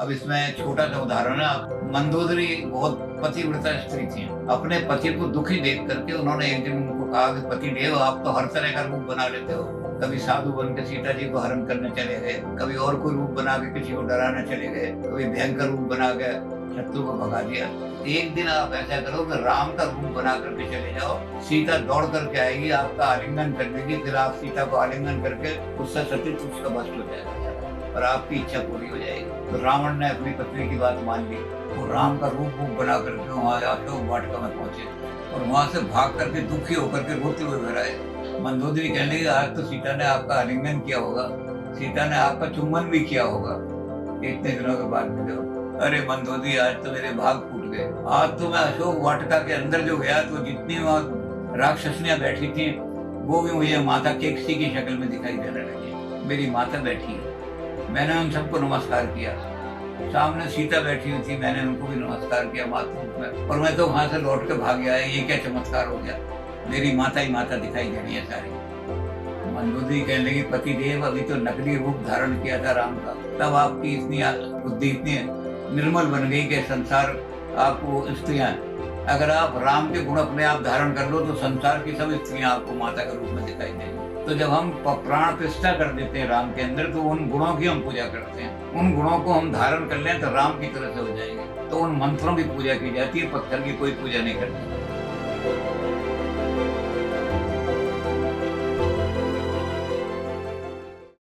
अब इसमें छोटा सा उदाहरण है। मंदोदरी बहुत पतिव्रता स्त्री थी। अपने पति को दुखी देख करके उन्होंने एक दिन उनको कहा कि पति देव, आप तो हर तरह का रूप बना लेते हो। कभी साधु बन के सीता जी को हरण करने चले गए, कभी और कोई रूप बना के किसी को डराने चले गए, कभी भयंकर रूप बना के शत्रु को भगा दिया। एक दिन आप ऐसा करो कि राम का रूप बना करके चले जाओ, सीता दौड़ करके आएगी, आपका आलिंगन कर देगी, फिर आप सीता को आलिंगन करके उससे सतीत्व उसका भस्म हो जाएगा और आपकी इच्छा पूरी हो जाएगी। तो रावण ने अपनी पत्नी की बात मान ली। वो राम का रूप बना करके वहाँ अशोक वाटिका में पहुंचे और वहां से भाग करके दुखी होकर के रोते हुए घर आए। मंदोदरी कहने लगी, आज तो सीता ने आपका आलिंगन किया होगा, सीता ने आपका चुम्बन भी किया होगा इतने दिनों के बाद में। अरे मंदोदरी, आज तो मेरे भाग फूट गए। आज तो मैं अशोक वाटिका के अंदर जो गया तो जितनी वहाँ राक्षसनियां बैठी थी वो भी मुझे माता केकसी की शक्ल में दिखाई देने लगी। मेरी माता बैठी है, मैंने उन सबको नमस्कार किया। सामने सीता बैठी हुई थी, मैंने उनको भी नमस्कार किया माता रूप में। और मैं तो वहां से लौट के भाग गया। ये क्या चमत्कार हो गया, मेरी माता ही माता दिखाई दे रही है सारी। मंदोदरी कहने लगी, पति देव, अभी तो नकली रूप धारण किया था राम का, तब आपकी इतनी बुद्धि इतनी निर्मल बन गई कि संसार आपको स्त्रियां, अगर आप राम के गुण अपने आप धारण कर लो तो संसार की सब स्त्रियां आपको माता के रूप में दिखाई देंगी। तो जब हम प्राण प्रतिष्ठा कर देते हैं राम के अंदर, तो उन गुणों की हम पूजा करते हैं। उन गुणों को हम धारण कर लें तो राम की तरह से हो जाएंगे। तो उन मंत्रों की पूजा की जाती है, पत्थर की कोई पूजा नहीं करती।